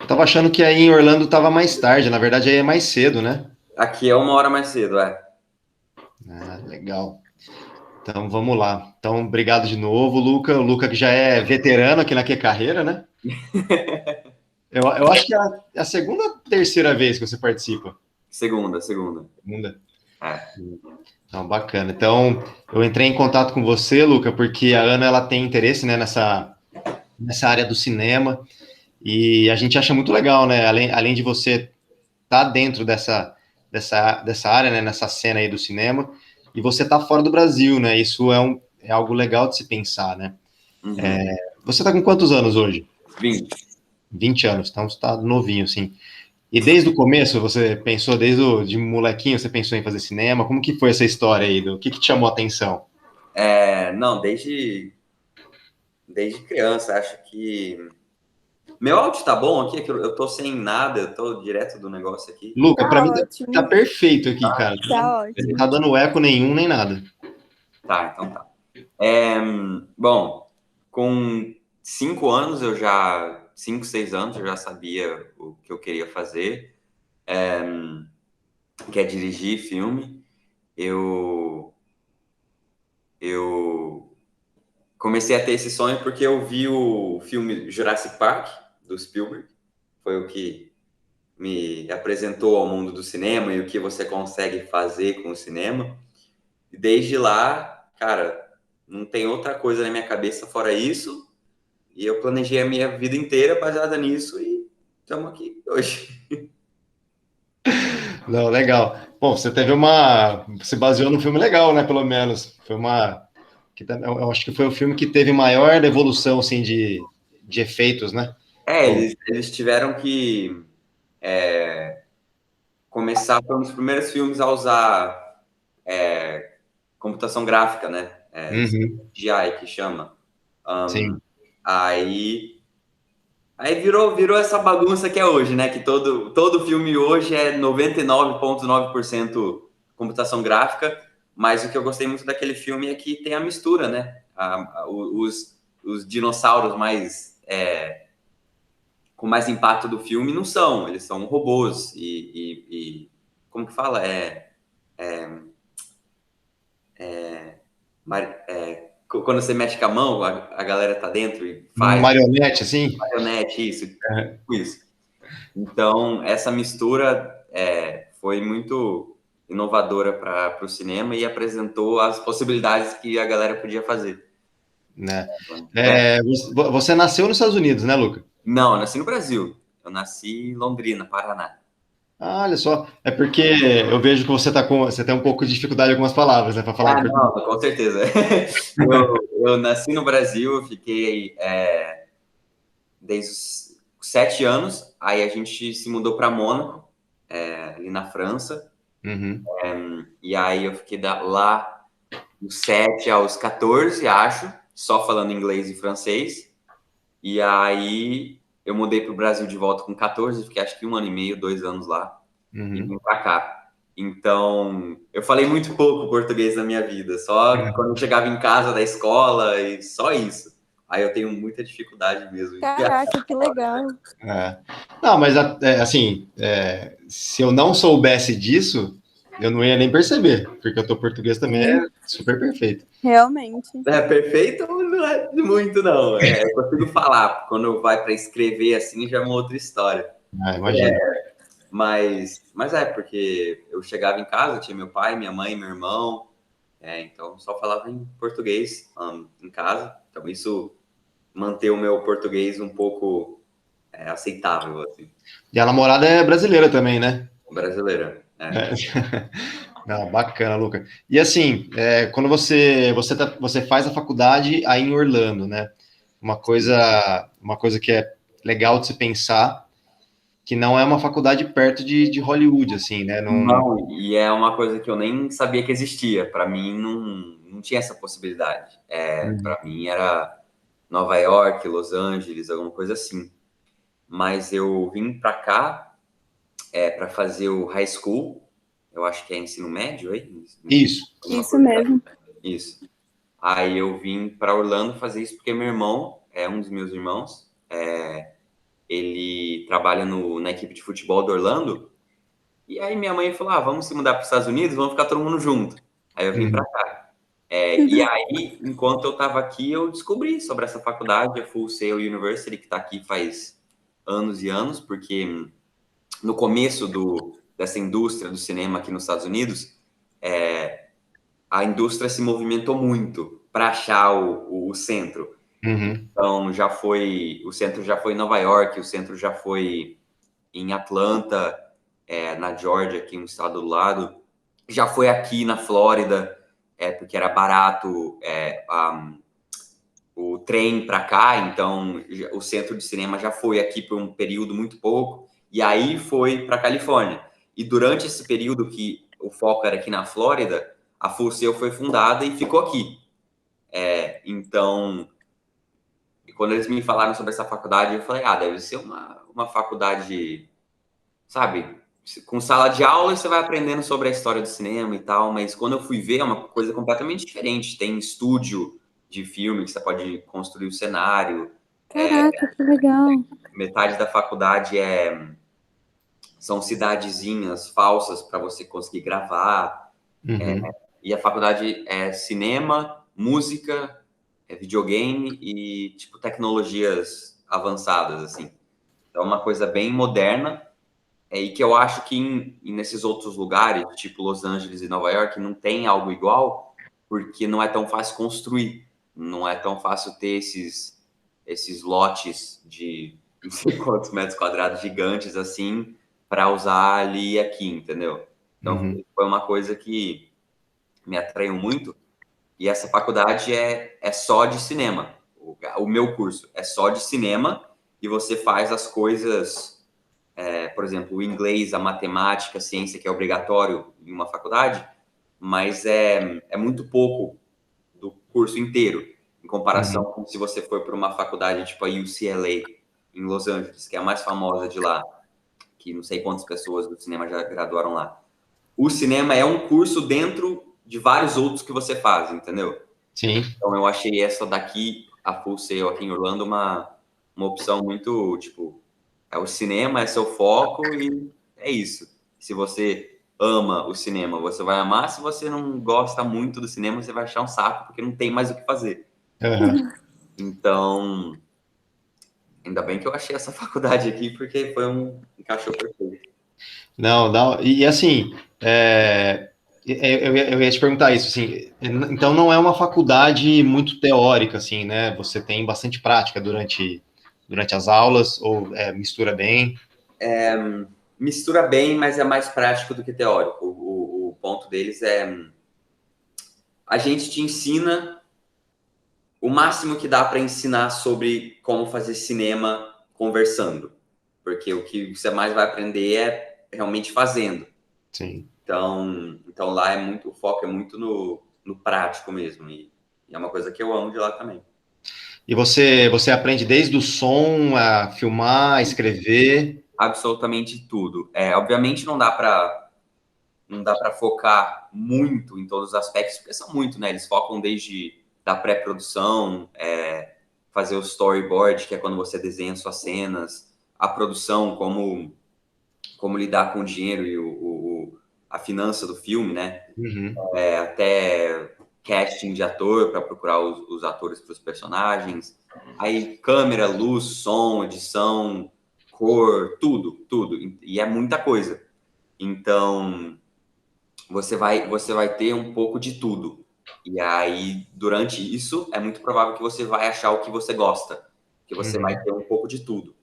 Tava achando que aí em Orlando tava mais tarde, na verdade aí é mais cedo, né? Aqui é 1 hora mais cedo, é. Ah, legal. Então vamos lá. Então, obrigado de novo, Luca. O Luca que já é veterano aqui na Que Carreira, né? Eu acho que é a segunda ou terceira vez que você participa. Segunda. Segunda. É. Não, bacana. Então, eu entrei em contato com você, Luca, porque a Ana ela tem interesse, né, nessa área do cinema e a gente acha muito legal, né? Além de você estar dentro dessa área, né, nessa cena aí do cinema, e você tá fora do Brasil, né? Isso é algo legal de se pensar, né? Uhum. Você tá com quantos anos hoje? 20. 20 anos, então você tá novinho, assim. E desde o começo, você pensou, de molequinho, você pensou em fazer cinema? Como que foi essa história aí? O que te chamou a atenção? Não, desde criança, acho que... Meu áudio tá bom aqui? É que eu tô sem nada, eu tô direto do negócio aqui. Luca, pra Tá mim tá ótimo, perfeito aqui, cara. tá Não ótimo. tá dando eco nenhum, nem nada. Tá, então tá. Bom, com 5 anos, 5, 6 anos, eu já sabia o que eu queria fazer, que é dirigir filme. Eu comecei a ter esse sonho porque eu vi o filme Jurassic Park, do Spielberg. Foi o que me apresentou ao mundo do cinema e o que você consegue fazer com o cinema. E desde lá, cara, não tem outra coisa na minha cabeça fora isso. E eu planejei a minha vida inteira baseada nisso e estamos aqui hoje. Não, legal. Bom, você teve uma. Você baseou num filme legal, né? Pelo menos. Foi uma. Eu acho que foi o filme que teve maior evolução, assim, de efeitos, né? Pô, Eles tiveram que começar, foi um dos primeiros filmes a usar computação gráfica, né? uhum, CGI que chama. sim. Aí, aí virou essa bagunça que é hoje, né? Que todo filme hoje é 99,9% computação gráfica, mas o que eu gostei muito daquele filme é que tem a mistura, né? Os dinossauros com mais impacto do filme não são, eles são robôs como que fala? Quando você mexe com a mão, a galera tá dentro e faz Marionete, assim? marionete, isso, É. tipo isso. Então, essa mistura foi muito inovadora para o cinema e apresentou as possibilidades que a galera podia fazer. Né? É, Você nasceu nos Estados Unidos, né, Luca? não, eu nasci no Brasil. Eu nasci em Londrina, Paraná. Ah, olha só, é porque eu vejo que você tem um pouco de dificuldade em algumas palavras, né, para falar em Ah, português. não, com certeza. Eu nasci no Brasil, eu fiquei desde os 7 anos, aí a gente se mudou para Mônaco, ali na França, Uhum. e aí eu fiquei lá dos 7 aos 14, acho, só falando inglês e francês, e aí eu mudei para o Brasil de volta com 14, fiquei acho que 1 ano e meio, 2 anos lá, e Uhum. vim para cá. Então, eu falei muito pouco português na minha vida, só quando eu chegava em casa da escola e só isso. Aí eu tenho muita dificuldade mesmo. Caraca, que legal. É. Não, mas assim, se eu não soubesse disso, eu não ia nem perceber, porque o teu português também é Sim, super perfeito. realmente. É perfeito? Não é muito, não. Eu consigo falar. Quando vai para escrever assim, já é uma outra história. Ah, imagino. Mas porque eu chegava em casa, tinha meu pai, minha mãe, meu irmão, então só falava em português em casa. Então isso manteve o meu português um pouco aceitável, assim, E a namorada é brasileira também, né? brasileira. É. Não, bacana, Luca. E assim, quando você faz a faculdade aí em Orlando, né? Uma coisa que é legal de se pensar, que não é uma faculdade perto de Hollywood, assim, né? Não, Não, e é uma coisa que eu nem sabia que existia. Para mim, não tinha essa possibilidade. Para mim, era Nova York, Los Angeles, alguma coisa assim. Mas eu vim para cá para fazer o high school. Eu acho que é ensino médio, aí? isso. Alguma Isso coisa. mesmo. Isso. Aí eu vim para Orlando fazer isso porque meu irmão, um dos meus irmãos, ele trabalha na equipe de futebol do Orlando. E aí minha mãe falou, vamos se mudar para os Estados Unidos, vamos ficar todo mundo junto. Aí eu vim para cá. E aí, enquanto eu estava aqui, eu descobri sobre essa faculdade, a Full Sail University, que está aqui faz anos e anos, porque no começo dessa indústria do cinema aqui nos Estados Unidos, a indústria se movimentou muito para achar o centro. Uhum. Então, o centro já foi em Nova York, o centro já foi em Atlanta, na Georgia, aqui no estado do lado. Já foi aqui na Flórida, porque era barato o trem para cá, então o centro de cinema já foi aqui por um período muito pouco, e aí foi para Califórnia. E durante esse período que o foco era aqui na Flórida, a Full Sail foi fundada e ficou aqui. Então, quando eles me falaram sobre essa faculdade, eu falei, deve ser uma faculdade, sabe, com sala de aula você vai aprendendo sobre a história do cinema e tal, mas quando eu fui ver é uma coisa completamente diferente. Tem estúdio de filme que você pode construir o cenário. Caraca, que legal. Metade da faculdade são cidadezinhas falsas para você conseguir gravar. Uhum. E a faculdade é cinema, música, videogame e tipo tecnologias avançadas, assim. Então é uma coisa bem moderna. E que eu acho que nesses outros lugares, tipo Los Angeles e Nova York, não tem algo igual, porque não é tão fácil construir, não é tão fácil ter esses lotes de não sei quantos metros quadrados gigantes assim para usar ali e aqui, entendeu? Então Uhum. foi uma coisa que me atraiu muito. E essa faculdade é só de cinema. O meu curso é só de cinema e você faz as coisas. Por exemplo, o inglês, a matemática, a ciência, que é obrigatório em uma faculdade, mas é muito pouco do curso inteiro, em comparação Uhum. com se você for para uma faculdade tipo a UCLA, em Los Angeles, que é a mais famosa de lá, que não sei quantas pessoas do cinema já graduaram lá. O cinema é um curso dentro de vários outros que você faz, entendeu? Sim. Então eu achei essa daqui, a Full Sail aqui em Orlando, uma opção muito, tipo, o cinema é seu foco e é isso. Se você ama o cinema, você vai amar. Se você não gosta muito do cinema, você vai achar um saco, porque não tem mais o que fazer. Uhum. Então, ainda bem que eu achei essa faculdade aqui, porque encaixou perfeito. Não, não, e assim, eu ia te perguntar isso, assim, então não é uma faculdade muito teórica, assim, né? Você tem bastante prática durante as aulas, ou mistura bem? Mistura bem, mas é mais prático do que teórico. O ponto deles a gente te ensina o máximo que dá para ensinar sobre como fazer cinema conversando, porque o que você mais vai aprender é realmente fazendo. Sim. Então lá o foco é muito no prático mesmo, e é uma coisa que eu amo de lá também. E você aprende desde o som, a filmar, a escrever? Absolutamente tudo. Obviamente não dá para focar muito em todos os aspectos, porque são muito, né? Eles focam desde da pré-produção, fazer o storyboard, que é quando você desenha suas cenas, a produção, como lidar com o dinheiro e a finança do filme, né? Uhum. Até casting de ator para procurar os atores para os personagens. Aí câmera, luz, som, edição, cor, tudo. E é muita coisa. Então, você vai ter um pouco de tudo. E aí, durante isso, é muito provável que você vai achar o que você gosta, que você vai Uhum. ter um pouco de tudo.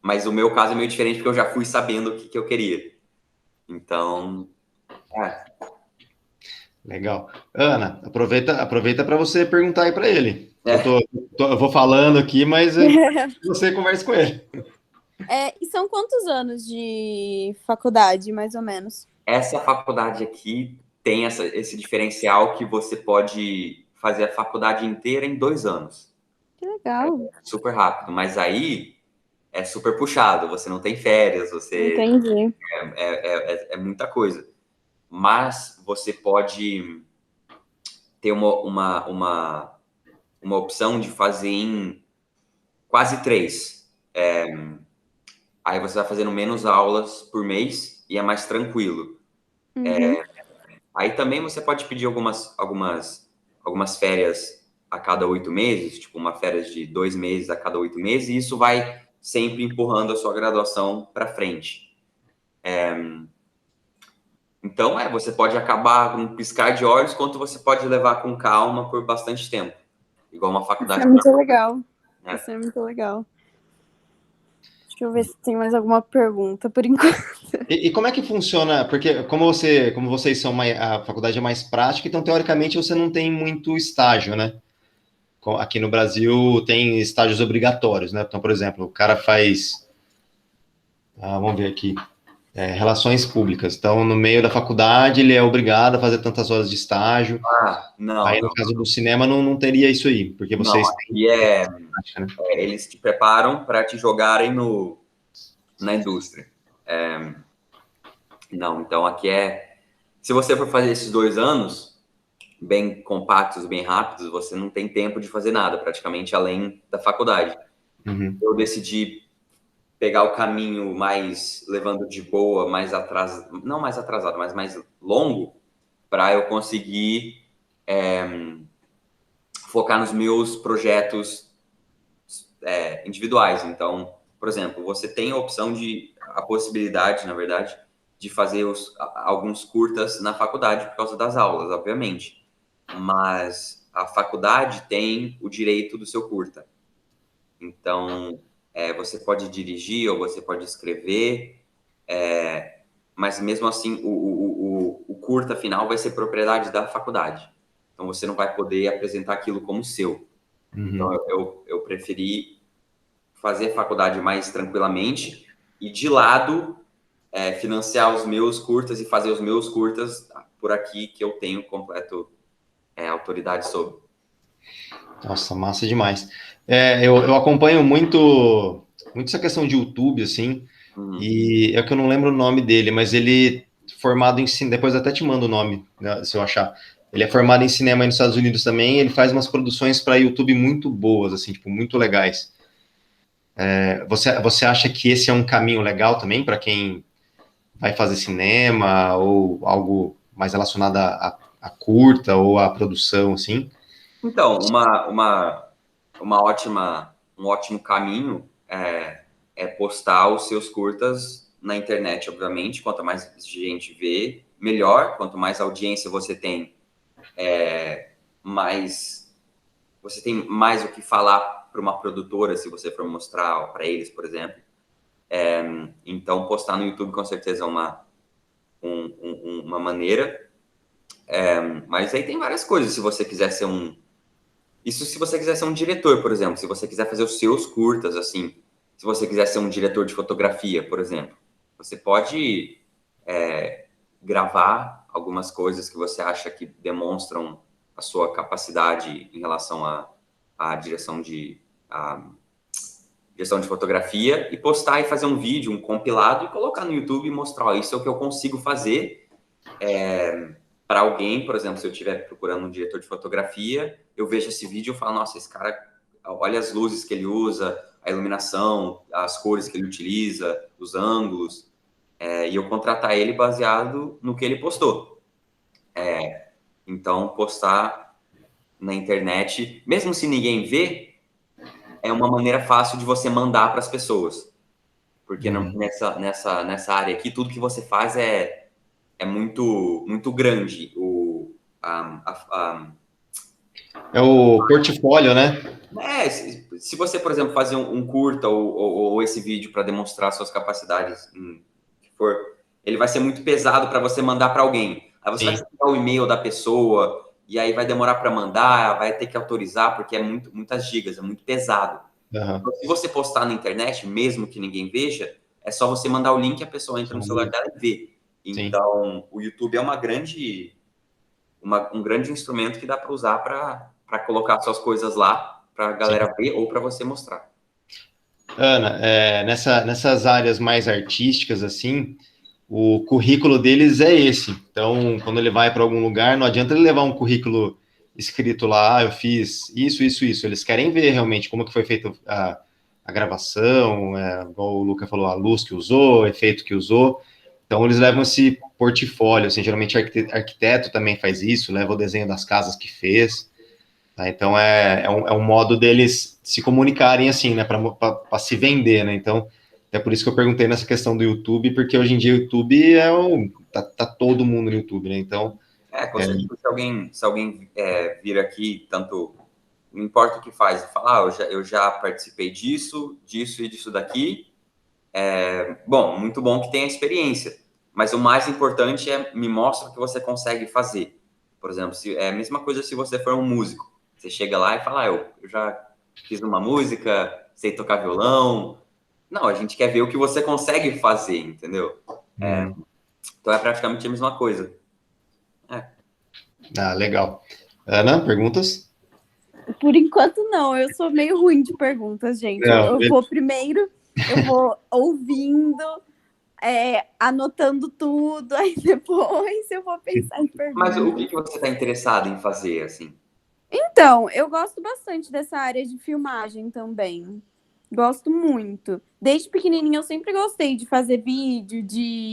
Mas o meu caso é meio diferente, porque eu já fui sabendo o que eu queria. Então, Legal. Ana, aproveita para você perguntar aí para ele. é, Eu vou falando aqui, mas você conversa com ele. E são quantos anos de faculdade, mais ou menos? essa faculdade aqui tem esse diferencial que você pode fazer a faculdade inteira em 2 anos. Que legal. Super rápido. Mas aí é super puxado. Você não tem férias, Entendi. é muita coisa. Mas você pode ter uma opção de fazer em quase 3. Aí você vai fazendo menos aulas por mês e é mais tranquilo. Aí também você pode pedir algumas férias a cada 8 meses, tipo uma férias de 2 meses a cada 8 meses, e isso vai sempre empurrando a sua graduação para frente. Então, você pode acabar com um piscar de olhos, quanto você pode levar com calma por bastante tempo. Igual uma faculdade. Isso é muito legal. Isso é muito legal. Deixa eu ver se tem mais alguma pergunta por enquanto. E como é que funciona? Porque como vocês são a faculdade é mais prática, então teoricamente você não tem muito estágio, né? Aqui no Brasil tem estágios obrigatórios, né? Então, por exemplo, o cara faz, vamos ver aqui, relações públicas. Então, no meio da faculdade, ele é obrigado a fazer tantas horas de estágio. Não. Aí, no caso do cinema, não teria isso aí, porque vocês têm... prática, né? Eles te preparam para te jogarem na indústria. Não, então aqui se você for fazer esses 2 anos, bem compactos, bem rápidos, você não tem tempo de fazer nada, praticamente, além da faculdade. Eu decidi pegar o caminho mais levando de boa, não mais atrasado, mas mais longo, para eu conseguir focar nos meus projetos individuais. Então, por exemplo, você tem a possibilidade, na verdade, de fazer alguns curtas na faculdade por causa das aulas, obviamente. Mas a faculdade tem o direito do seu curta. Então, você pode dirigir ou você pode escrever, mas mesmo assim o curta final vai ser propriedade da faculdade. Então, você não vai poder apresentar aquilo como seu. Então, eu preferi fazer a faculdade mais tranquilamente e, de lado, financiar os meus curtas e fazer os meus curtas por aqui, que eu tenho completo autoridade sobre. Nossa, massa demais. Eu acompanho muito essa questão de YouTube, assim, e é que eu não lembro o nome dele, mas ele formado em cinema, depois até te mando o nome, né, se eu achar. Ele é formado em cinema aí nos Estados Unidos também, e ele faz umas produções para YouTube muito boas, assim, tipo, muito legais. Você acha que esse é um caminho legal também para quem vai fazer cinema ou algo mais relacionado a curta ou a produção, assim? Então, um ótimo caminho é postar os seus curtas na internet, obviamente. Quanto mais gente vê, melhor. Quanto mais audiência você tem, você tem mais o que falar para uma produtora, se você for mostrar para eles, por exemplo. Então, postar no YouTube com certeza é uma maneira. Mas aí tem várias coisas. Se você quiser ser se você quiser ser um diretor, por exemplo, se você quiser fazer os seus curtas, assim, se você quiser ser um diretor de fotografia, por exemplo, você pode gravar algumas coisas que você acha que demonstram a sua capacidade em relação à direção de fotografia e postar e fazer um vídeo, um compilado e colocar no YouTube e mostrar, isso é o que eu consigo fazer para alguém. Por exemplo, se eu estiver procurando um diretor de fotografia, eu vejo esse vídeo e falo, nossa, esse cara, olha as luzes que ele usa, a iluminação, as cores que ele utiliza, os ângulos, e eu contratar ele baseado no que ele postou. Então, postar na internet, mesmo se ninguém vê, é uma maneira fácil de você mandar para as pessoas. Porque nessa área aqui, tudo que você faz é muito, muito grande. É o portfólio, né? Se você, por exemplo, fazer um curta ou esse vídeo para demonstrar suas capacidades, ele vai ser muito pesado para você mandar para alguém. Aí você vai pegar o e-mail da pessoa e aí vai demorar para mandar, vai ter que autorizar, porque é muitas gigas, é muito pesado. Então, se você postar na internet, mesmo que ninguém veja, é só você mandar o link e a pessoa entra no celular dela e vê. Então, o YouTube é um grande instrumento que dá para usar para colocar suas coisas lá, para a galera ver ou para você mostrar. Ana, nessas áreas mais artísticas, assim, o currículo deles é esse. Então, quando ele vai para algum lugar, não adianta ele levar um currículo escrito lá, eu fiz isso, isso, isso. Eles querem ver realmente como que foi feito a gravação, igual o Luca falou, a luz que usou, o efeito que usou. Então, eles levam esse portfólio, assim, geralmente arquiteto também faz isso, leva o desenho das casas que fez. Tá? Então, é um modo deles se comunicarem, assim, né, para se vender, né? Então, é por isso que eu perguntei nessa questão do YouTube, porque hoje em dia o YouTube tá todo mundo no YouTube, né? Então... Com certeza, se alguém vir aqui, tanto... Não importa o que faz, fala, eu já participei disso e disso daqui. Bom, muito bom que tenha experiência, mas o mais importante me mostra o que você consegue fazer. Por exemplo, é a mesma coisa se você for um músico. Você chega lá e fala, eu já fiz uma música, sei tocar violão. Não, a gente quer ver o que você consegue fazer, entendeu? Então é praticamente a mesma coisa. Legal. Ana, perguntas? Por enquanto, não. Eu sou meio ruim de perguntas, gente. Eu vou primeiro, eu vou ouvindo, anotando tudo, aí depois eu vou pensar em perguntas. Mas o que você está interessado em fazer, assim? Então, eu gosto bastante dessa área de filmagem também. Gosto muito. Desde pequenininha eu sempre gostei de fazer vídeo,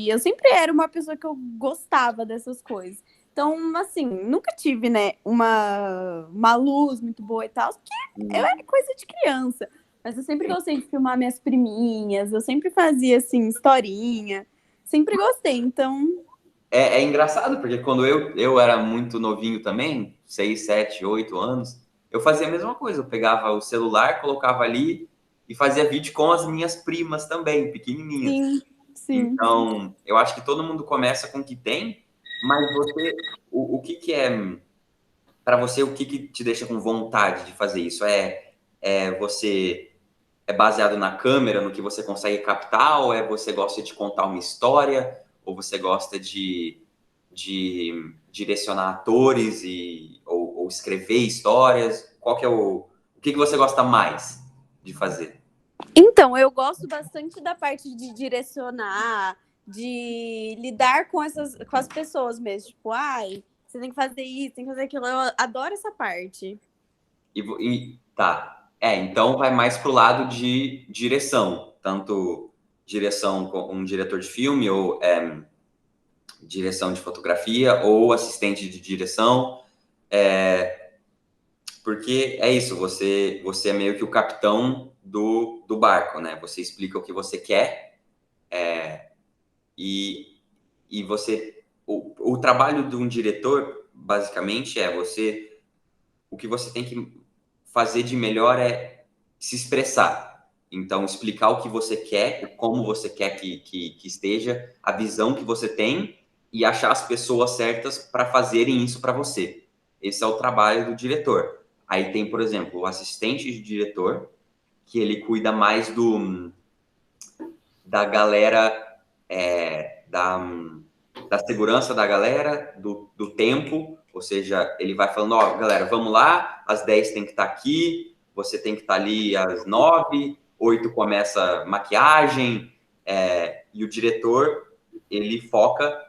Eu sempre era uma pessoa que eu gostava dessas coisas. Então, assim, nunca tive, né, uma luz muito boa e tal, porque eu era coisa de criança. Mas eu sempre gostei de filmar minhas priminhas, eu sempre fazia, assim, historinha. Sempre gostei, então... É engraçado, porque quando eu era muito novinho também, 6, 7, 8 anos, eu fazia a mesma coisa. Eu pegava o celular, colocava ali e fazia vídeo com as minhas primas também, pequenininhas. Sim, sim. Então, eu acho que todo mundo começa com o que tem, mas você, o que é, para você, o que te deixa com vontade de fazer isso? Você é baseado na câmera, no que você consegue captar, ou você gosta de contar uma história, ou você gosta de direcionar atores ou escrever histórias? Qual que é o que você gosta mais de fazer? Então, eu gosto bastante da parte de direcionar, de lidar com as pessoas mesmo. Tipo, você tem que fazer isso, tem que fazer aquilo. Eu adoro essa parte. Tá. Então vai mais pro lado de direção, tanto direção com um diretor de filme ou direção de fotografia ou assistente de direção, porque é isso, você é meio que o capitão do barco, né? Você explica o que você quer, e você... O trabalho de um diretor, basicamente, o que você tem que fazer de melhor é se expressar. Então, explicar o que você quer, como você quer que esteja, a visão que você tem e achar as pessoas certas para fazerem isso para você. Esse é o trabalho do diretor. Aí tem, por exemplo, o assistente de diretor, que ele cuida mais da galera, da segurança da galera, do tempo, ou seja, ele vai falando, galera, vamos lá, às 10 tem que estar aqui, você tem que estar ali às 9, 8 começa maquiagem, e o diretor, ele foca,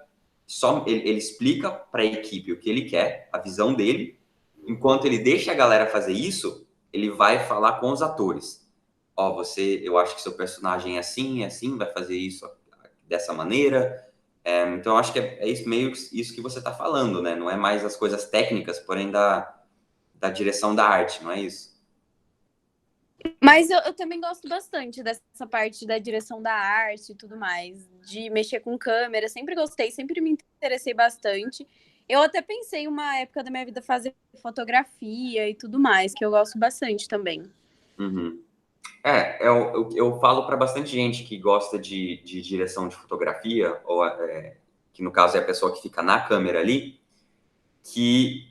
ele explica para a equipe o que ele quer, a visão dele, enquanto ele deixa a galera fazer isso, ele vai falar com os atores. Eu acho que seu personagem é assim, vai fazer isso dessa maneira. Então, eu acho que é isso, meio isso que você está falando, né? Não é mais as coisas técnicas, porém da direção da arte, não é isso? Mas eu também gosto bastante dessa parte da direção da arte e tudo mais, de mexer com câmera. Sempre gostei, sempre me interessei bastante. Eu até pensei uma época da minha vida fazer fotografia e tudo mais, que eu gosto bastante também. Uhum. Eu falo para bastante gente que gosta de direção de fotografia, ou que no caso é a pessoa que fica na câmera ali, que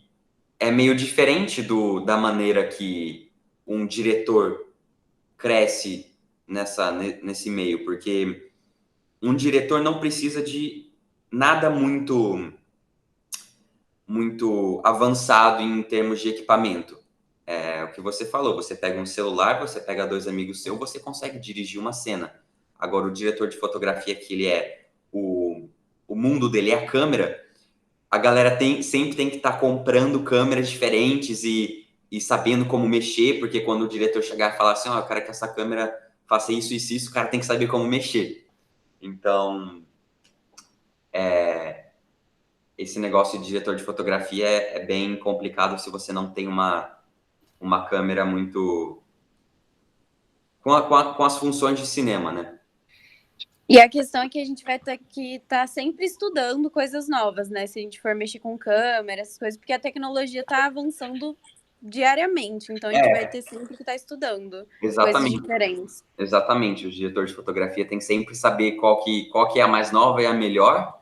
é meio diferente da maneira que um diretor cresce nesse meio, porque um diretor não precisa de nada muito avançado em termos de equipamento. É o que você falou, você pega um celular, você pega 2 amigos seus, você consegue dirigir uma cena. Agora, o diretor de fotografia, que ele o mundo dele é a câmera, a galera sempre tem que estar comprando câmeras diferentes e e sabendo como mexer, porque quando o diretor chegar e falar assim, eu quero que essa câmera faça isso, isso, isso, o cara tem que saber como mexer. Então, esse negócio de diretor de fotografia é bem complicado se você não tem uma câmera muito... com as funções de cinema, né? E a questão é que a gente vai ter que estar sempre estudando coisas novas, né? Se a gente for mexer com câmera, essas coisas, porque a tecnologia está avançando diariamente, então a gente vai ter sempre que estar estudando coisas diferentes. Exatamente, o diretor de fotografia tem que sempre saber qual que é a mais nova e a melhor,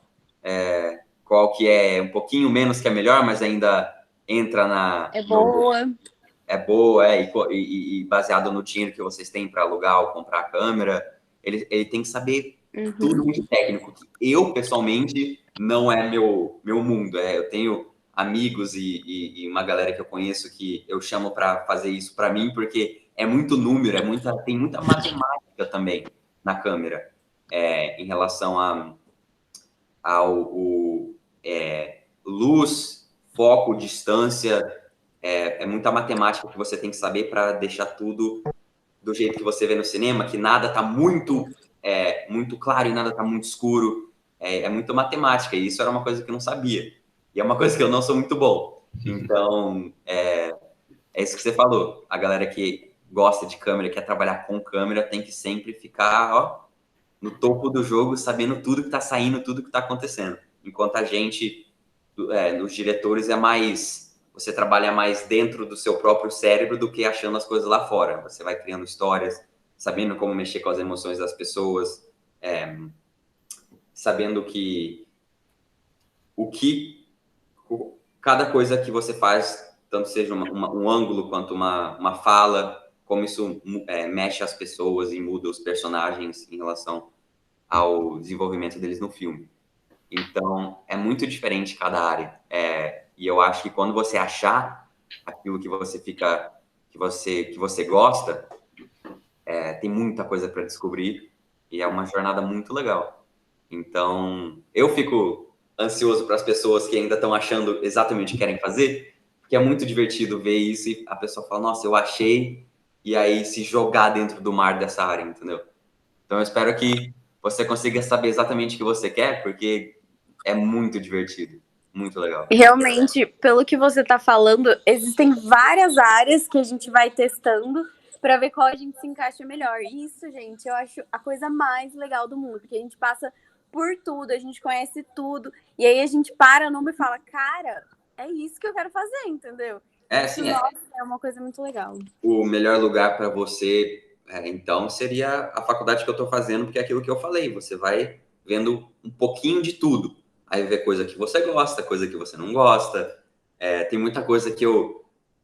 qual que é um pouquinho menos que a melhor, mas ainda entra na... É boa. É boa, e baseado no dinheiro que vocês têm para alugar ou comprar a câmera, ele tem que saber tudo muito técnico. Eu, pessoalmente, não é meu mundo. Eu tenho amigos e uma galera que eu conheço que eu chamo para fazer isso para mim, porque é muito número, tem muita matemática também na câmera, em relação ao luz, foco, distância. É muita matemática que você tem que saber para deixar tudo do jeito que você vê no cinema, que nada tá muito claro e nada tá muito escuro. É muita matemática, e isso era uma coisa que eu não sabia. E é uma coisa que eu não sou muito bom. Então, é isso que você falou. A galera que gosta de câmera, quer trabalhar com câmera, tem que sempre ficar no topo do jogo, sabendo tudo que tá saindo, tudo que tá acontecendo. Enquanto a gente, os diretores, você trabalha mais dentro do seu próprio cérebro do que achando as coisas lá fora. Você vai criando histórias, sabendo como mexer com as emoções das pessoas, sabendo cada coisa que você faz, tanto seja um ângulo quanto uma fala, como isso mexe as pessoas e muda os personagens em relação ao desenvolvimento deles no filme. Então, é muito diferente cada área. E eu acho que quando você achar aquilo que você gosta, tem muita coisa para descobrir e é uma jornada muito legal. Então, eu fico ansioso para as pessoas que ainda estão achando exatamente o que querem fazer, porque é muito divertido ver isso e a pessoa fala, nossa, eu achei, e aí se jogar dentro do mar dessa área, entendeu? Então, eu espero que você consiga saber exatamente o que você quer, porque é muito divertido, muito legal. Realmente, pelo que você está falando, existem várias áreas que a gente vai testando para ver qual a gente se encaixa melhor. E isso, gente, eu acho a coisa mais legal do mundo, porque a gente passa por tudo, a gente conhece tudo, e aí a gente para numa e fala, cara, é isso que eu quero fazer, entendeu? Nossa, é uma coisa muito legal. O melhor lugar para você, então, seria a faculdade que eu estou fazendo, porque é aquilo que eu falei, você vai vendo um pouquinho de tudo. Aí vê coisa que você gosta, coisa que você não gosta. Tem muita coisa que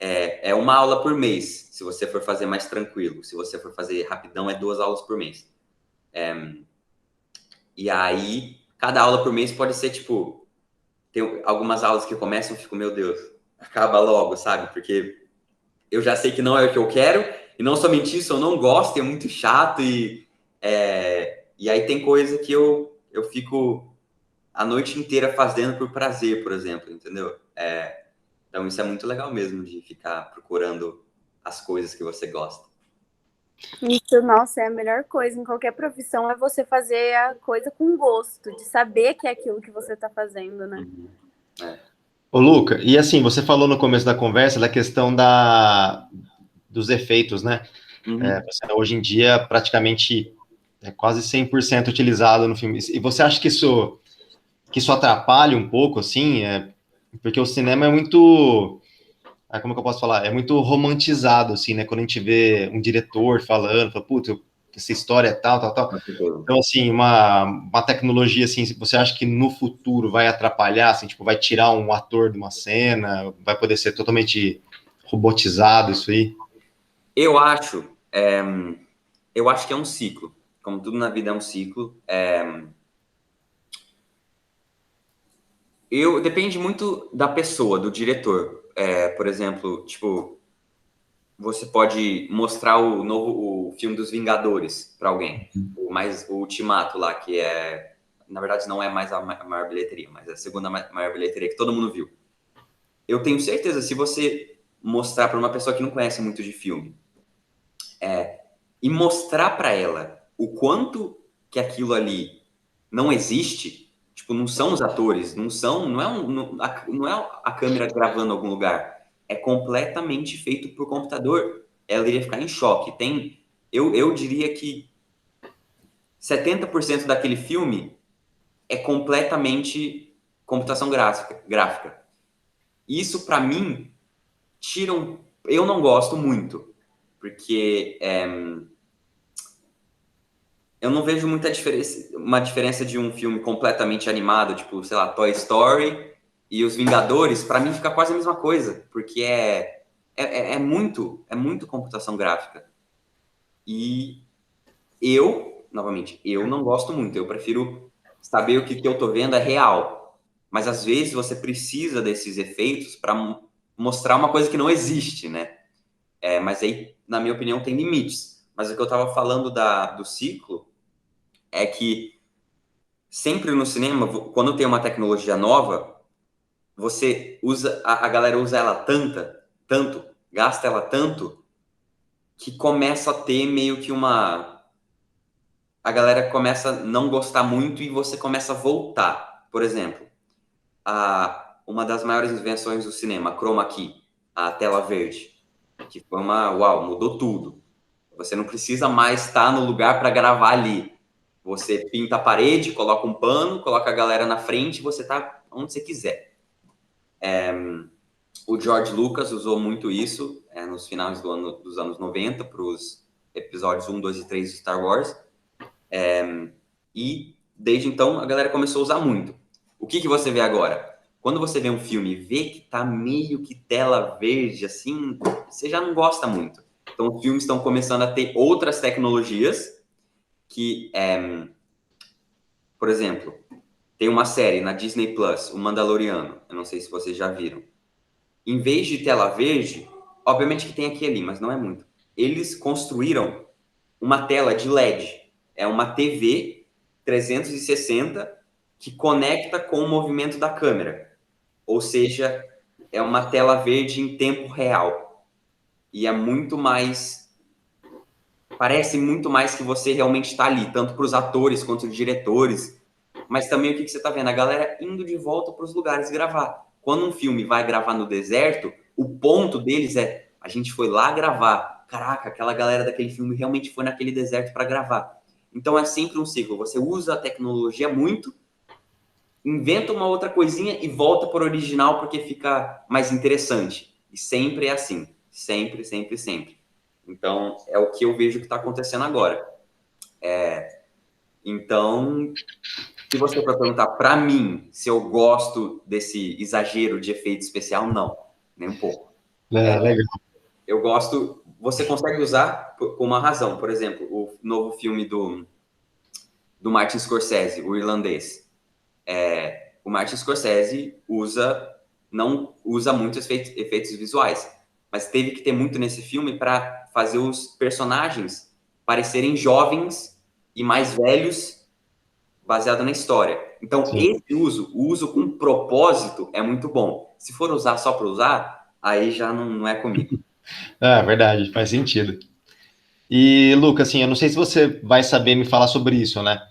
é uma aula por mês, se você for fazer mais tranquilo. Se você for fazer rapidão, é 2 aulas por mês. E aí, cada aula por mês pode ser, tipo... Tem algumas aulas que começam e fico, meu Deus, acaba logo, sabe? Porque eu já sei que não é o que eu quero, e não somente isso, eu não gosto, é muito chato, e aí tem coisa que eu fico a noite inteira fazendo por prazer, por exemplo, entendeu? Então isso é muito legal mesmo, de ficar procurando as coisas que você gosta. Isso, nossa, é a melhor coisa em qualquer profissão, é você fazer a coisa com gosto, de saber que é aquilo que você está fazendo, né? Ô, Luca, e assim, você falou no começo da conversa da questão dos efeitos, né? Hoje em dia, praticamente, é quase 100% utilizado no filme. E você acha que isso atrapalha um pouco, assim? Porque o cinema é muito... como que eu posso falar? É muito romantizado, assim, né? Quando a gente vê um diretor falando, fala, putz, essa história é tal, tal, tal. Então, assim, uma tecnologia, assim, você acha que no futuro vai atrapalhar, assim, tipo, vai tirar um ator de uma cena, vai poder ser totalmente robotizado isso aí? Eu acho que é um ciclo. Como tudo na vida é um ciclo. Depende muito da pessoa, do diretor. Por exemplo, tipo, você pode mostrar o filme dos Vingadores para alguém, o Ultimato lá, que na verdade não é mais a maior bilheteria, mas é a segunda maior bilheteria que todo mundo viu. Eu tenho certeza, se você mostrar para uma pessoa que não conhece muito de filme e mostrar para ela o quanto que aquilo ali não existe, tipo, não são os atores, não é a câmera gravando em algum lugar, é completamente feito por computador. Ela iria ficar em choque. Eu diria que 70% daquele filme é completamente computação gráfica. Isso, para mim, eu não gosto muito, porque eu não vejo uma diferença de um filme completamente animado, tipo, sei lá, Toy Story e Os Vingadores. Para mim fica quase a mesma coisa, porque é muito computação gráfica. E novamente, eu não gosto muito. Eu prefiro saber o que eu tô vendo é real. Mas às vezes você precisa desses efeitos para mostrar uma coisa que não existe, né? Mas aí, na minha opinião, tem limites. Mas o que eu tava falando do ciclo é que sempre no cinema, quando tem uma tecnologia nova, você usa, a galera usa ela tanto, gasta ela tanto, que começa a ter meio que a galera começa a não gostar muito e você começa a voltar. Por exemplo, uma das maiores invenções do cinema, a chroma key, a tela verde, que foi uau, mudou tudo. Você não precisa mais estar no lugar para gravar ali. Você pinta a parede, coloca um pano, coloca a galera na frente e você tá onde você quiser. O George Lucas usou muito isso nos finais dos anos 90 para os episódios 1, 2 e 3 de Star Wars. E desde então a galera começou a usar muito. O que você vê agora? Quando você vê um filme e vê que tá meio que tela verde, assim, você já não gosta muito. Então os filmes estão começando a ter outras tecnologias que, por exemplo, tem uma série na Disney Plus, O Mandaloriano. Eu não sei se vocês já viram. Em vez de tela verde, obviamente que tem aqui e ali, mas não é muito. Eles construíram uma tela de LED. É uma TV 360 que conecta com o movimento da câmera. Ou seja, é uma tela verde em tempo real. E é muito mais... Parece muito mais que você realmente está ali, tanto para os atores quanto os diretores. Mas também o que você está vendo? A galera indo de volta para os lugares gravar. Quando um filme vai gravar no deserto, o ponto deles a gente foi lá gravar. Caraca, aquela galera daquele filme realmente foi naquele deserto para gravar. Então é sempre um ciclo. Você usa a tecnologia muito, inventa uma outra coisinha e volta para o original porque fica mais interessante. E sempre é assim. Sempre, sempre, sempre. Então é o que eu vejo que está acontecendo agora. Então, se você for perguntar para mim se eu gosto desse exagero de efeito especial, não, nem um pouco. Legal. Eu gosto. Você consegue usar por uma razão. Por exemplo, o novo filme do Martin Scorsese, o irlandês. O Martin Scorsese não usa muitos efeitos visuais, mas teve que ter muito nesse filme para fazer os personagens parecerem jovens e mais velhos baseado na história. Então, Sim. o uso com propósito é muito bom. Se for usar só para usar, aí já não é comigo. Verdade, faz sentido. E, Lucas, assim, eu não sei se você vai saber me falar sobre isso, né?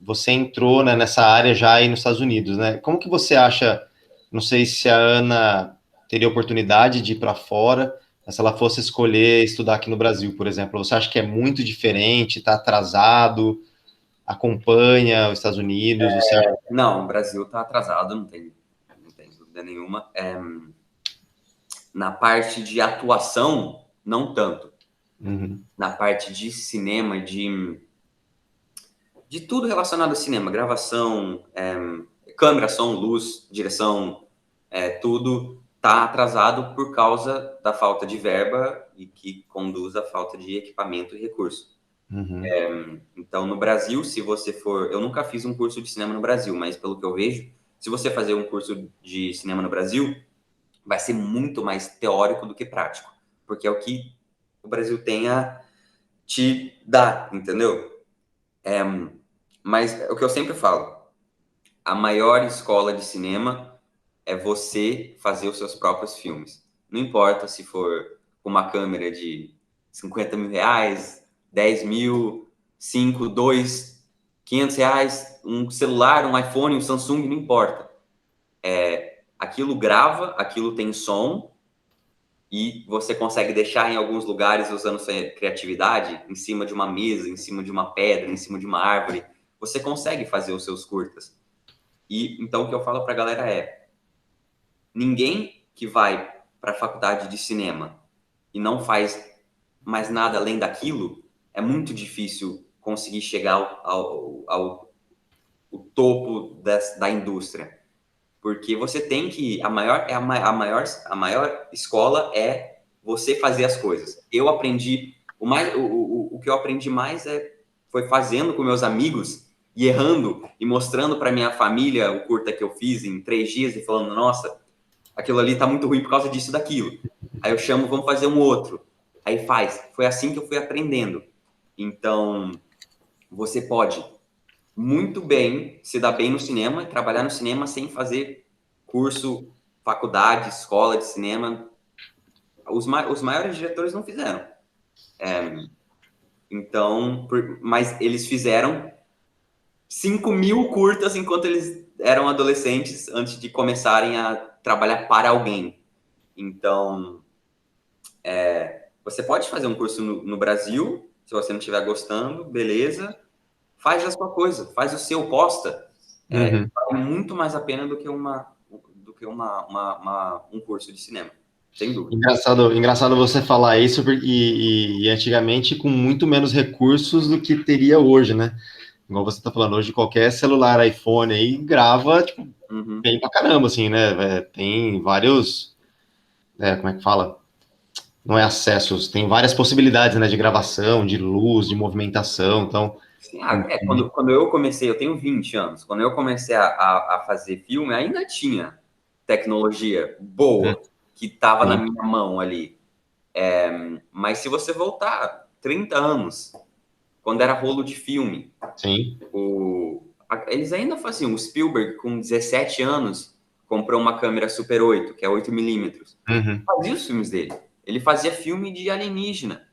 Você entrou, né, nessa área já aí nos Estados Unidos, né? Como que você acha, não sei se a Ana teria oportunidade de ir para fora, se ela fosse escolher estudar aqui no Brasil, por exemplo, você acha que é muito diferente, está atrasado, acompanha os Estados Unidos, você acha... Não, o Brasil está atrasado, não tem dúvida nenhuma. Na parte de atuação, não tanto. Uhum. Na parte de cinema, de tudo relacionado a cinema, gravação, câmera, som, luz, direção, tudo está atrasado por causa da falta de verba e que conduz à falta de equipamento e recurso. Uhum. Então, no Brasil, se você for... Eu nunca fiz um curso de cinema no Brasil, mas pelo que eu vejo, se você fazer um curso de cinema no Brasil, vai ser muito mais teórico do que prático, porque é o que o Brasil tem a te dar, entendeu? Mas é o que eu sempre falo, a maior escola de cinema é você fazer os seus próprios filmes. não importa se for uma câmera de 50 mil reais, 10 mil, 5, 2, 500 reais, um celular, um iPhone, um Samsung, não importa. Aquilo grava, aquilo tem som, e você consegue deixar em alguns lugares usando sua criatividade, em cima de uma mesa, em cima de uma pedra, em cima de uma árvore. Você consegue fazer os seus curtas. E então o que eu falo pra galera é: ninguém que vai para a faculdade de cinema e não faz mais nada além daquilo, é muito difícil conseguir chegar ao topo da indústria. Porque você tem que... A maior escola é você fazer as coisas. Eu aprendi... O que eu aprendi mais foi fazendo com meus amigos e errando e mostrando para minha família o curta que eu fiz em 3 dias e falando, nossa, aquilo ali tá muito ruim por causa disso, daquilo. Aí eu chamo, vamos fazer um outro. Aí faz. Foi assim que eu fui aprendendo. Então, você pode muito bem se dar bem no cinema e trabalhar no cinema sem fazer curso, faculdade, escola de cinema. Os maiores diretores não fizeram. Então, mas eles fizeram 5.000 curtas enquanto eles eram adolescentes antes de começarem a trabalhar para alguém. Então, você pode fazer um curso no Brasil, se você não estiver gostando, beleza. Faz a sua coisa, faz o seu, posta. Vale muito mais a pena do que um curso de cinema, sem dúvida. Engraçado você falar isso, e antigamente com muito menos recursos do que teria hoje, né? Igual você tá falando, hoje qualquer celular, iPhone aí, grava, tipo, bem pra caramba, assim, né? Tem vários, como é que fala? Não é acessos, tem várias possibilidades, né, de gravação, de luz, de movimentação, então... Sim, quando eu comecei, eu tenho 20 anos, quando eu comecei a fazer filme, ainda tinha tecnologia boa, que estava na minha mão ali. Mas se você voltar 30 anos, quando era rolo de filme, Sim. Eles ainda faziam. O Spielberg, com 17 anos, comprou uma câmera Super 8, que é 8mm. Fazia os filmes dele. Ele fazia filme de alienígena,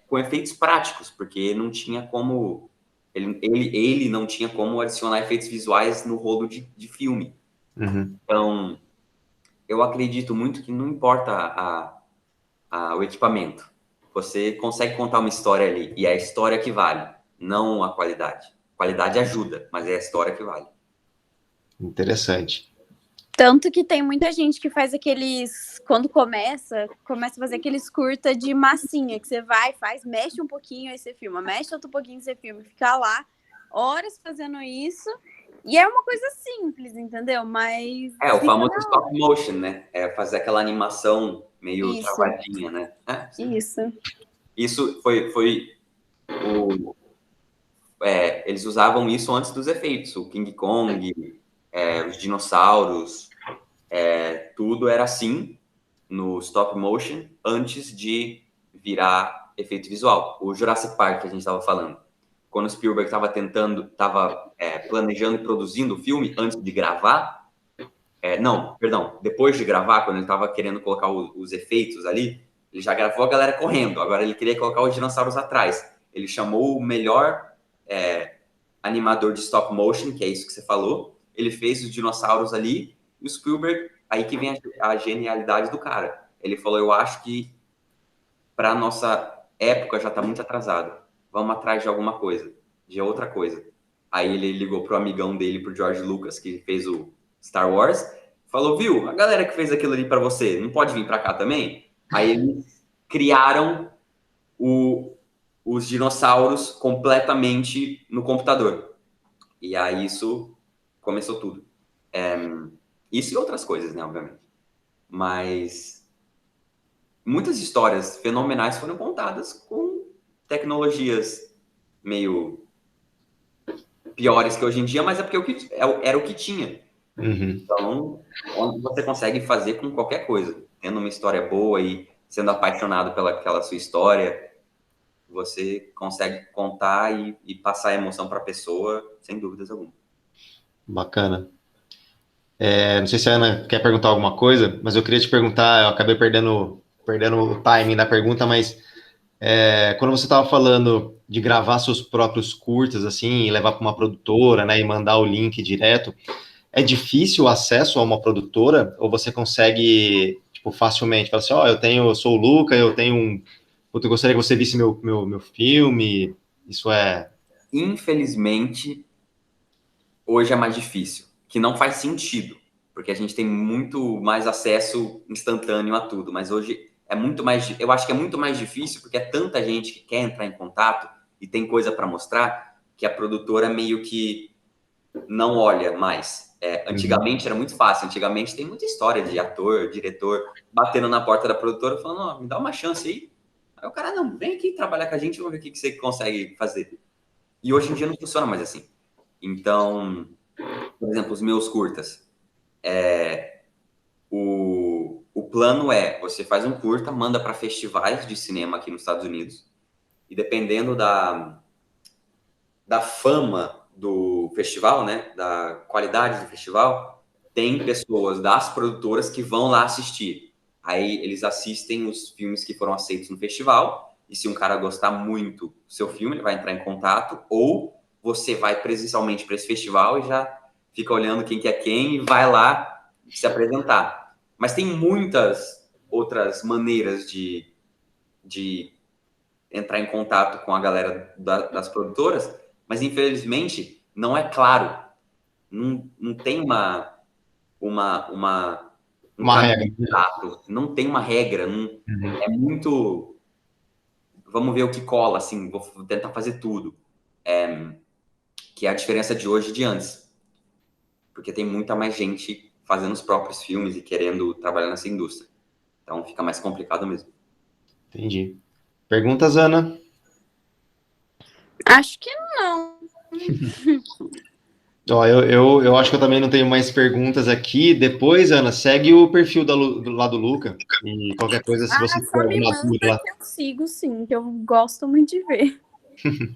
com efeitos práticos, porque não tinha como... Ele não tinha como adicionar efeitos visuais no rolo de filme. Então, eu acredito muito que não importa o equipamento. Você consegue contar uma história ali, e é a história que vale, não a qualidade. A qualidade ajuda, mas é a história que vale. Interessante. Tanto que tem muita gente que faz aqueles... Quando começa a fazer aqueles curta de massinha, que você vai, faz, mexe um pouquinho, aí você filma, mexe outro pouquinho, você filma, fica lá horas fazendo isso, e é uma coisa simples, entendeu? Mas... o famoso stop motion, né? Fazer aquela animação meio Isso. travadinha, né? Isso. Isso foi eles usavam isso antes dos efeitos. O King Kong, os dinossauros, tudo era assim no stop motion antes de virar efeito visual. O Jurassic Park que a gente estava falando. Quando o Spielberg estava planejando e produzindo o filme antes de gravar, depois de gravar, quando ele estava querendo colocar os efeitos ali, ele já gravou a galera correndo, agora ele queria colocar os dinossauros atrás. Ele chamou o melhor animador de stop motion, que é isso que você falou, ele fez os dinossauros ali, e o Spielberg, aí que vem a genialidade do cara. Ele falou, eu acho que para nossa época já está muito atrasado, vamos atrás de alguma coisa, de outra coisa. Aí ele ligou pro amigão dele, pro George Lucas, que fez o Star Wars, falou, viu, a galera que fez aquilo ali para você, não pode vir para cá também? Aí eles criaram os dinossauros completamente no computador. E aí isso começou tudo. Isso e outras coisas, né, obviamente. Mas muitas histórias fenomenais foram contadas com tecnologias meio piores que hoje em dia, mas é porque era o que tinha. Então, onde você consegue fazer com qualquer coisa. Tendo uma história boa e sendo apaixonado pelaquela sua história, você consegue contar e passar a emoção para a pessoa, sem dúvidas alguma. Bacana. Não sei se a Ana quer perguntar alguma coisa, mas eu queria te perguntar, eu acabei perdendo o timing da pergunta, mas quando você estava falando de gravar seus próprios curtas, assim, e levar para uma produtora, né, e mandar o link direto, é difícil o acesso a uma produtora, ou você consegue, tipo, facilmente, falar assim, eu sou o Luca, eu tenho eu gostaria que você visse meu filme, isso é... Infelizmente, hoje é mais difícil, que não faz sentido, porque a gente tem muito mais acesso instantâneo a tudo, mas hoje é muito mais, eu acho que é muito mais difícil porque é tanta gente que quer entrar em contato e tem coisa para mostrar que a produtora meio que não olha mais. Antigamente era muito fácil, antigamente tem muita história de ator, diretor batendo na porta da produtora falando, me dá uma chance aí. Aí o cara, não, vem aqui trabalhar com a gente, vamos ver o que você consegue fazer. E hoje em dia não funciona mais assim. Então, por exemplo, os meus curtas. O plano você faz um curta, manda para festivais de cinema aqui nos Estados Unidos, e dependendo da fama do festival, né, da qualidade do festival, tem pessoas das produtoras que vão lá assistir. Aí eles assistem os filmes que foram aceitos no festival, e se um cara gostar muito do seu filme, ele vai entrar em contato, ou você vai presencialmente para esse festival e já fica olhando quem que é quem e vai lá se apresentar. Mas tem muitas outras maneiras de entrar em contato com a galera das produtoras, mas infelizmente não é claro. Não tem um regra. exato, não tem uma regra, é muito. Vamos ver o que cola, assim, vou tentar fazer tudo. Que é a diferença de hoje e de antes. Porque tem muita mais gente fazendo os próprios filmes e querendo trabalhar nessa indústria. Então fica mais complicado mesmo. Entendi. Perguntas, Ana? Acho que não. Eu acho que eu também não tenho mais perguntas aqui. Depois, Ana, segue o perfil do lado do Luca. E qualquer coisa, se você tiver Só me alguma manda dúvida lá. que eu sigo, sim, que eu gosto muito de ver.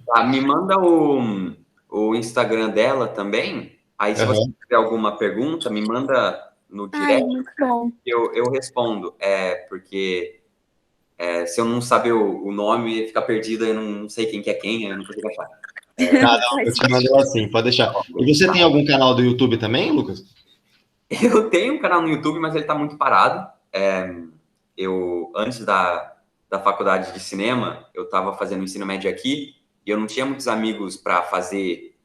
Tá, me manda o Instagram dela também. Aí, se você tiver alguma pergunta, me manda no direct. Muito bom. Eu respondo. Porque se eu não saber o nome, fica perdido, eu não sei quem que é quem, eu não consigo achar. Não, eu te mando assim, pode deixar. E você tem algum canal do YouTube também, Lucas? Eu tenho um canal no YouTube, mas ele tá muito parado. Antes da faculdade de cinema, eu estava fazendo ensino médio aqui e eu não tinha muitos amigos para fazer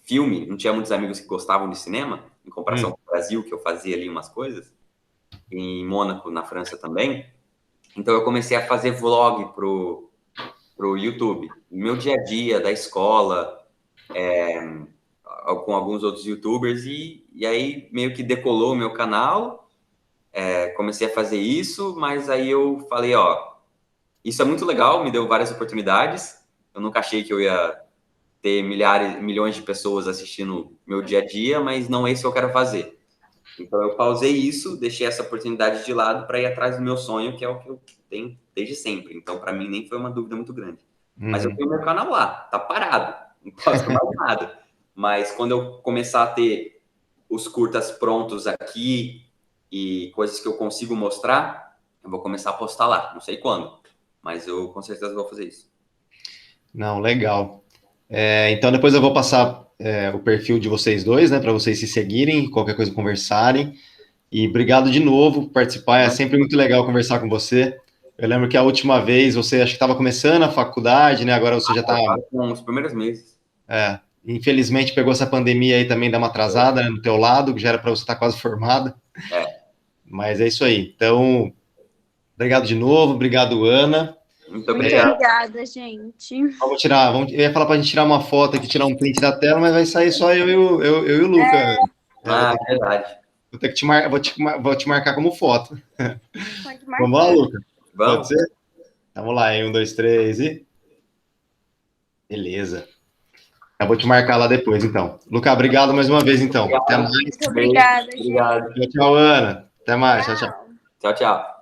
filme, não tinha muitos amigos que gostavam de cinema, em comparação com o Brasil, que eu fazia ali umas coisas, em Mônaco, na França também. Então eu comecei a fazer vlog pro YouTube, meu dia a dia da escola, com alguns outros YouTubers, e aí meio que decolou o meu canal. Comecei a fazer isso, mas aí eu falei, isso é muito legal, me deu várias oportunidades. Eu nunca achei que eu ia ter milhões de pessoas assistindo meu dia a dia, mas não é isso que eu quero fazer. Então eu pausei isso, deixei essa oportunidade de lado para ir atrás do meu sonho, que é o que eu tenho desde sempre. Então para mim nem foi uma dúvida muito grande. Mas eu tenho meu canal lá, tá parado, não posto mais nada. Mas quando eu começar a ter os curtas prontos aqui e coisas que eu consigo mostrar, eu vou começar a postar lá. Não sei quando, mas eu com certeza vou fazer isso. Não, legal. Então depois eu vou passar o perfil de vocês dois, né, para vocês se seguirem, qualquer coisa conversarem. E obrigado de novo por participar. É sempre muito legal conversar com você. Eu lembro que a última vez você acho que estava começando a faculdade, né? Agora você já está. Com os primeiros meses. Infelizmente pegou essa pandemia aí também, dá uma atrasada, né, no teu lado, que já era para você estar quase formada. Mas é isso aí. Então, obrigado de novo, obrigado, Ana. Muito obrigado. Muito obrigada, gente. Eu ia falar para a gente tirar uma foto aqui, tirar um print da tela, mas vai sair só eu e o Luca. Verdade. Vou te marcar como foto. Pode marcar. Vamos lá, Luca? Vamos. Pode ser? Vamos lá, hein? 1, 2, 3 e... Beleza. Eu vou te marcar lá depois, então. Luca, obrigado mais uma vez, então. Até mais. Muito obrigada, gente. Obrigado. Tchau, Ana. Até mais. Tchau, tchau. Tchau, tchau.